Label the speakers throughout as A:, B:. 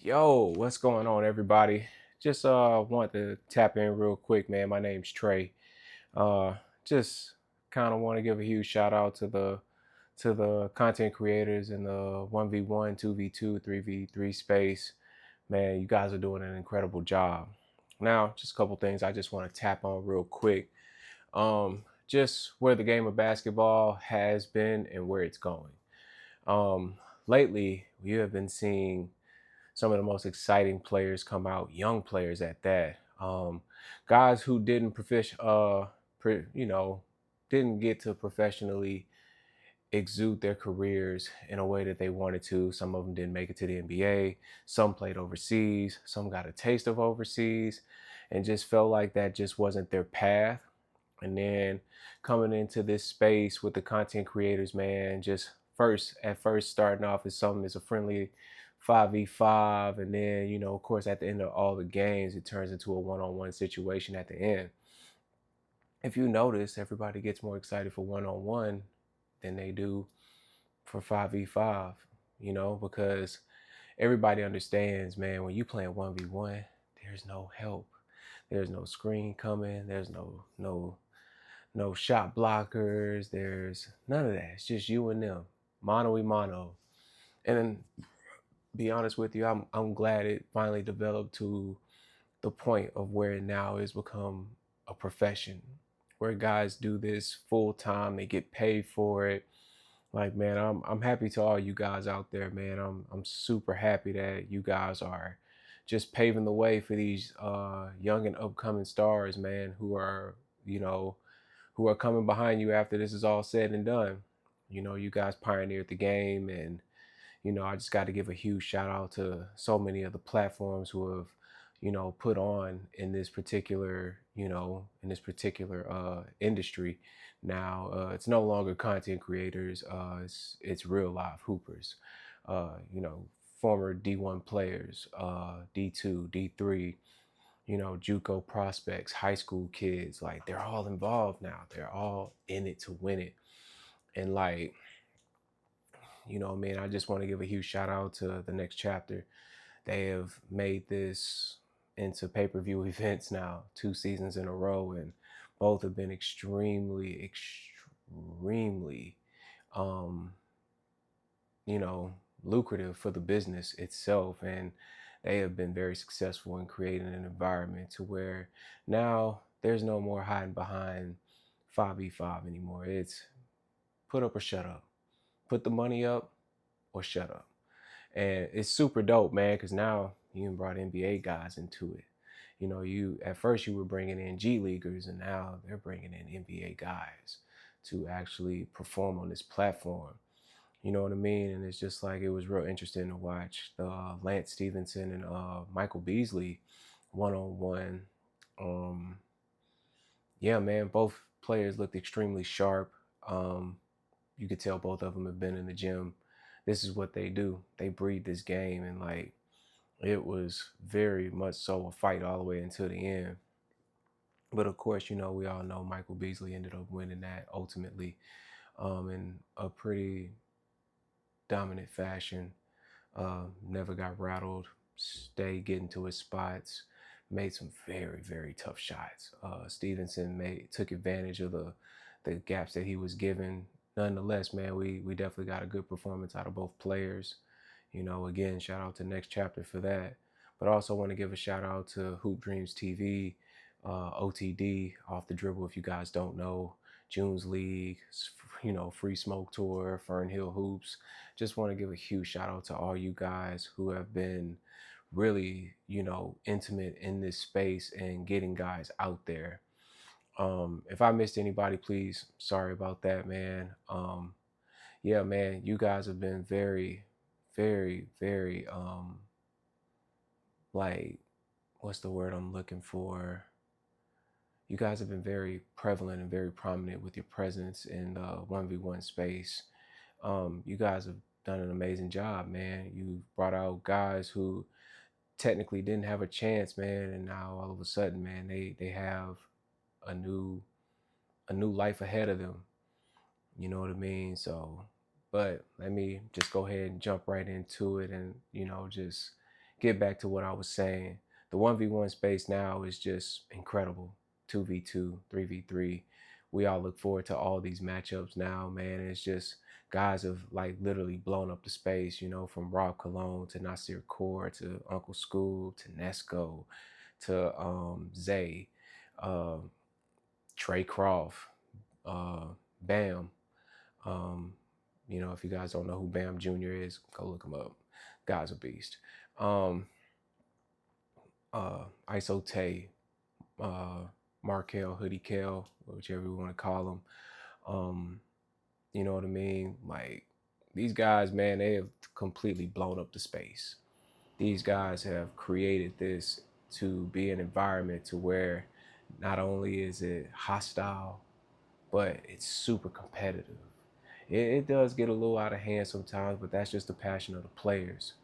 A: Yo, what's going on, everybody? Just want to tap in real quick, man. My name's Trey. Just kind of want to give a huge shout out to the content creators in the 1v1, 2v2, 3v3 space. Man, you guys are doing an incredible job. Now, just a couple things I just want to tap on real quick. Just where the game of basketball has been and where it's going. Lately, we have been seeing some of the most exciting players come out, young players at that. Guys who didn't didn't get to professionally exude their careers in a way that they wanted to. Some of them didn't make it to the NBA. Some played overseas. Some got a taste of overseas, and just felt like that just wasn't their path. And then coming into this space with the content creators, man, just first starting off as something as a friendly 5v5, and then of course at the end of all the games it turns into a one-on-one situation at the end. If you notice, everybody gets more excited for one-on-one than they do for 5v5, because everybody understands, man, when you playing 1v1, there's no help. There's no screen coming, there's no shot blockers. There's none of that. It's just you and them, mano y mano. And then, be honest with you, I'm glad it finally developed to the point of where it now has become a profession, where guys do this full time. They get paid for it. Like, man, I'm happy to all you guys out there, man. I'm super happy that you guys are just paving the way for these young and upcoming stars, man, you know who are coming behind you after this is all said and done. You guys pioneered the game, and I just got to give a huge shout out to so many of the platforms who have, put on in this particular industry. Now, it's no longer content creators. It's real live hoopers. Uh, you know, Former D1 players, D2, D3, JUCO prospects, high school kids, like they're all involved now. They're all in it to win it. And like, man, I just want to give a huge shout out to the next chapter. They have made this into pay-per-view events now, 2 seasons in a row, and both have been extremely, um, you know, lucrative for the business itself. And they have been very successful in creating an environment to where now there's no more hiding behind 5v5 anymore. It's put up or shut up. Put the money up or shut up. And it's super dope, man, because now you even brought NBA guys into it. You at first you were bringing in G leaguers, and now they're bringing in NBA guys to actually perform on this platform. You know what I mean? And it's just like it was real interesting to watch the Lance Stevenson and Michael Beasley one on one. Yeah, man, both players looked extremely sharp. Um, you could tell both of them have been in the gym. This is what they do. They breed this game, and like it was very much so a fight all the way until the end. But of course, we all know Michael Beasley ended up winning that ultimately in a pretty dominant fashion. Never got rattled, stayed getting to his spots, made some very, very tough shots. Stevenson took advantage of the gaps that he was given. Nonetheless, man, we definitely got a good performance out of both players. Again, shout out to Next Chapter for that. But I also want to give a shout out to Hoop Dreams TV, OTD, Off the Dribble, if you guys don't know, June's League, Free Smoke Tour, Fern Hill Hoops. Just want to give a huge shout out to all you guys who have been really, intimate in this space and getting guys out there. If I missed anybody, please, sorry about that, man. Yeah, man, you guys have been very, very, very, like, what's the word I'm looking for? You guys have been very prevalent and very prominent with your presence in the 1v1 space. You guys have done an amazing job, man. You brought out guys who technically didn't have a chance, man, and now all of a sudden, man, they have a new life ahead of them. You know what I mean? So, but let me just go ahead and jump right into it, and just get back to what I was saying. The 1v1 space now is just incredible. 2v2, 3v3. We all look forward to all these matchups now, man. It's just guys have like literally blown up the space, you know, from Rob Cologne to Nasir Core to Uncle Scoob to Nesco to Zay, uh, Trey Croft, uh, Bam. Um, you know, if you guys don't know who Bam Jr. is, go look him up. Guy's a beast. Um, ISO Tay, Markel, Hoodie Kel, whichever you want to call him. You know what I mean? Like these guys, man, they have completely blown up the space. These guys have created this to be an environment to where not only is it hostile, but it's super competitive. It does get a little out of hand sometimes, but that's just the passion of the players.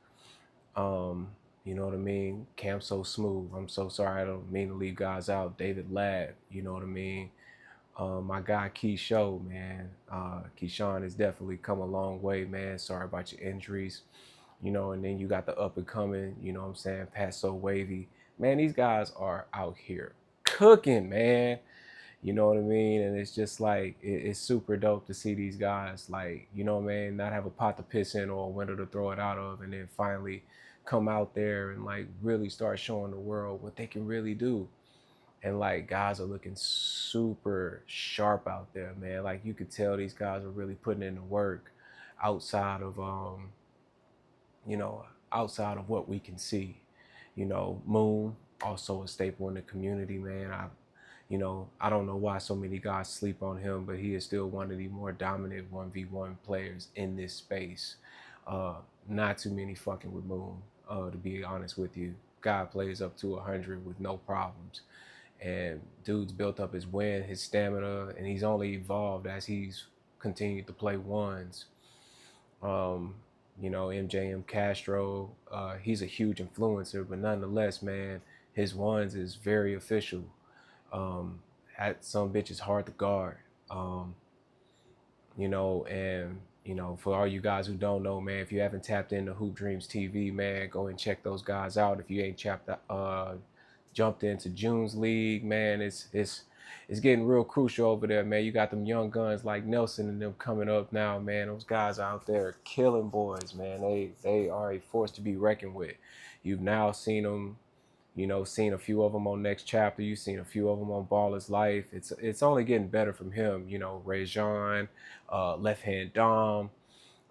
A: Um, you know what I mean? Camp So Smooth. I'm so sorry. I don't mean to leave guys out. David Ladd. You know what I mean? My guy Keyshawn, man. Keyshawn has definitely come a long way, man. Sorry about your injuries. You know, and then you got the up and coming, you know what I'm saying, Pat So Wavy. Man, these guys are out here cooking, man. You know what I mean? And it's just like it's super dope to see these guys, like, you know, man, not have a pot to piss in or a window to throw it out of, and then finally come out there and like really start showing the world what they can really do. And like guys are looking super sharp out there, man. Like you could tell these guys are really putting in the work outside of you know, outside of what we can see. You know, Moon, also a staple in the community, man. You know, I don't know why so many guys sleep on him, but he is still one of the more dominant 1v1 players in this space. Uh, Not too many fucking with Moon, to be honest with you. Guy plays up to 100 with no problems. And dude's built up his wind, his stamina, and he's only evolved as he's continued to play ones. Um, you know, MJM Castro, he's a huge influencer, but nonetheless, man, his ones is very official. That some bitch is hard to guard. Um, you know, and you know, for all you guys who don't know, man, if you haven't tapped into Hoop Dreams TV, man, go and check those guys out. If you ain't jumped into June's League, man, it's getting real crucial over there, man. You got them young guns like Nelson and them coming up now, man. Those guys out there killing boys, man. They are a force to be reckoned with. You've now seen them, you know, seen a few of them on Next Chapter. You've seen a few of them on Baller's Life. It's only getting better from him. You know, Ray Jean, Left Hand Dom,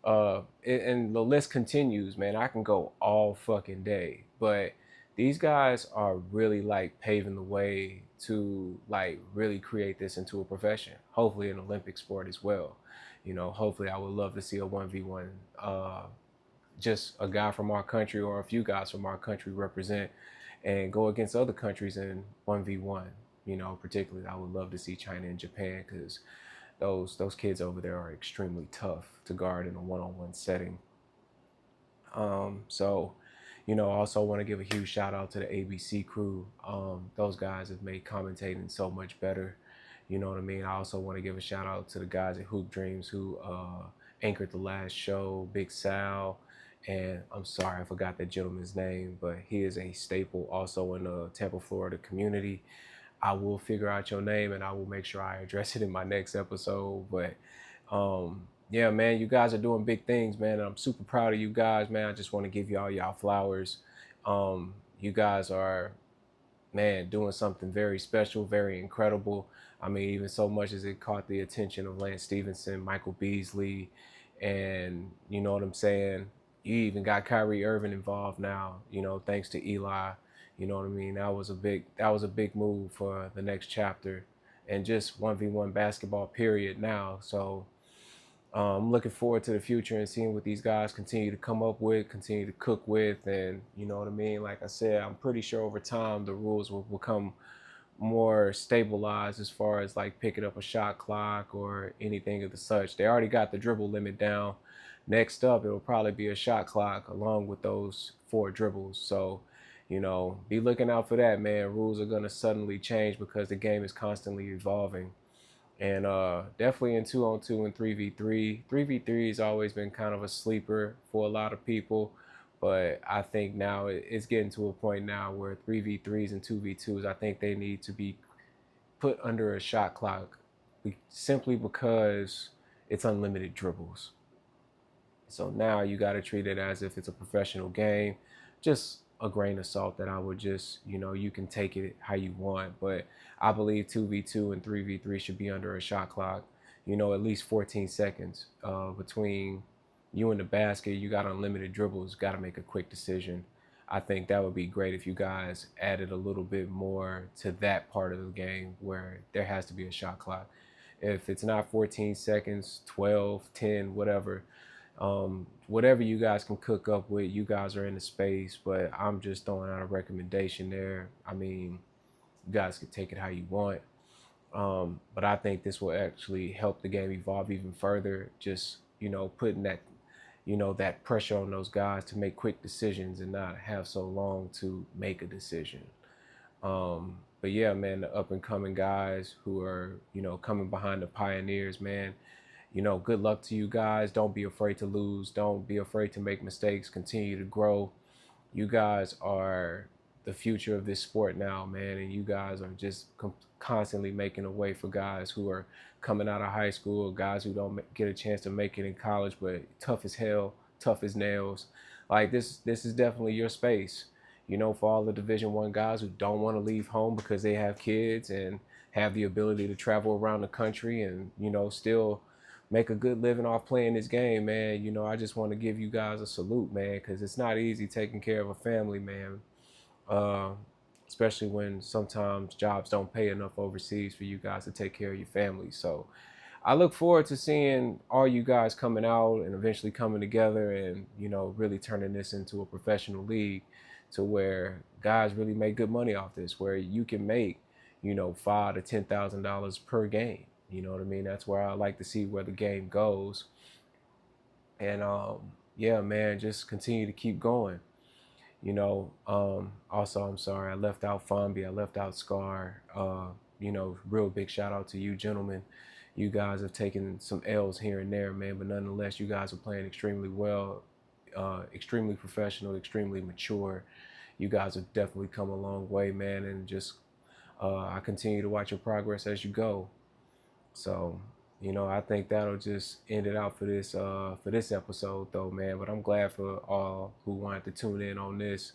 A: and the list continues, man. I can go all fucking day, but these guys are really like paving the way to like really create this into a profession. Hopefully, an Olympic sport as well. You know, hopefully, I would love to see a 1v1. Just a guy from our country or a few guys from our country represent and go against other countries in 1v1. You know, particularly I would love to see China and Japan because those kids over there are extremely tough to guard in a one-on-one setting. So, you know, I also want to give a huge shout out to the ABC crew. Those guys have made commentating so much better. You know what I mean? I also want to give a shout out to the guys at Hoop Dreams who anchored the last show, Big Sal, and I'm sorry I forgot that gentleman's name, but he is a staple also in the Tampa, Florida community. I will figure out your name and I will make sure I address it in my next episode. But yeah, man, you guys are doing big things, man. And I'm super proud of you guys, man. I just want to give y'all flowers. You guys are, man, doing something very special, very incredible. I mean, even so much as it caught the attention of Lance Stevenson, Michael Beasley, and you know what I'm saying? You even got Kyrie Irving involved now, you know, thanks to Eli. You know what I mean? That was a big move for the next chapter and just 1v1 basketball period now. So I'm looking forward to the future and seeing what these guys continue to come up with, continue to cook with, and you know what I mean? Like I said, I'm pretty sure over time the rules will become more stabilized as far as like picking up a shot clock or anything of the such. They already got the dribble limit down. Next up, it'll probably be a shot clock along with those 4 dribbles. So, you know, be looking out for that, man. Rules are going to suddenly change because the game is constantly evolving. And definitely in 2-on-2 and 3v3. 3v3 has always been kind of a sleeper for a lot of people. But I think now it's getting to a point now where 3v3s and 2v2s, I think they need to be put under a shot clock simply because it's unlimited dribbles. So now you got to treat it as if it's a professional game, just a grain of salt that I would just, you can take it how you want. But I believe 2v2 and 3v3 should be under a shot clock, at least 14 seconds between you and the basket. You got unlimited dribbles, got to make a quick decision. I think that would be great if you guys added a little bit more to that part of the game where there has to be a shot clock. If it's not 14 seconds, 12, 10, whatever, whatever you guys can cook up with, you guys are in the space, but I'm just throwing out a recommendation there. I mean, you guys can take it how you want. But I think this will actually help the game evolve even further. Just, putting that, that pressure on those guys to make quick decisions and not have so long to make a decision. But yeah, man, the up and coming guys who are, coming behind the pioneers, man, good luck to you guys. Don't be afraid to lose. Don't be afraid to make mistakes. Continue to grow. You guys are the future of this sport now, man, and you guys are just constantly making a way for guys who are coming out of high school, guys who don't get a chance to make it in college, but tough as hell, tough as nails. Like this is definitely your space. For all the Division I guys who don't want to leave home because they have kids and have the ability to travel around the country and still make a good living off playing this game, man. I just want to give you guys a salute, man, because it's not easy taking care of a family, man. Uh, Especially when sometimes jobs don't pay enough overseas for you guys to take care of your family. So I look forward to seeing all you guys coming out and eventually coming together and, really turning this into a professional league to where guys really make good money off this, where you can make, $5,000 to $10,000 per game. You know what I mean? That's where I like to see where the game goes. And yeah, man, just continue to keep going. Also, I'm sorry, I left out Fombi, I left out Scar. Real big shout out to you gentlemen. You guys have taken some L's here and there, man, but nonetheless, you guys are playing extremely well, extremely professional, extremely mature. You guys have definitely come a long way, man, and just I continue to watch your progress as you go. So, I think that'll just end it out for this episode though, man. But I'm glad for all who wanted to tune in on this.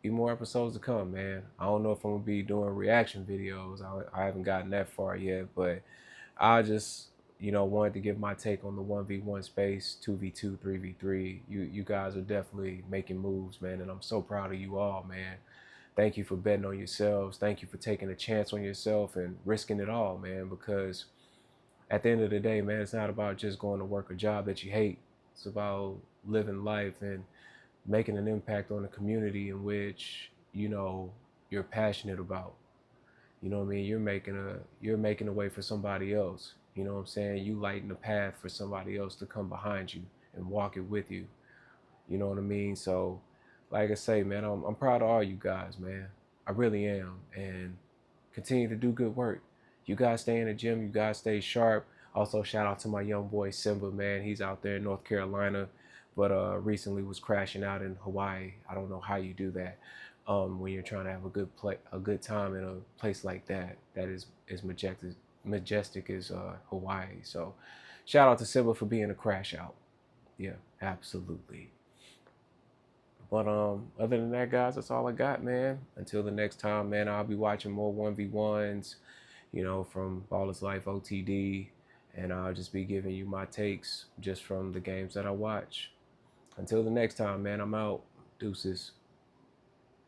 A: Be more episodes to come, man. I don't know if I'm gonna be doing reaction videos. I haven't gotten that far yet, but I just wanted to give my take on the 1v1 space, 2v2, 3v3. You guys are definitely making moves, man, and I'm so proud of you all, man. Thank you for betting on yourselves. Thank you for taking a chance on yourself and risking it all, man, because at the end of the day, man, it's not about just going to work a job that you hate. It's about living life and making an impact on the community in which, you're passionate about. You know what I mean? You're making a way for somebody else. You know what I'm saying? You lighten the path for somebody else to come behind you and walk it with you. You know what I mean? So, like I say, man, I'm proud of all you guys, man. I really am. And continue to do good work. You guys stay in the gym. You guys stay sharp. Also, shout out to my young boy Simba, man. He's out there in North Carolina, but recently was crashing out in Hawaii. I don't know how you do that when you're trying to have a good time in a place like that. That is as majestic as Hawaii. So, shout out to Simba for being a crash out. Yeah, absolutely. But other than that, guys, that's all I got, man. Until the next time, man, I'll be watching more 1v1s, from Ballers Life OTD, and I'll just be giving you my takes just from the games that I watch. Until the next time, man, I'm out. Deuces.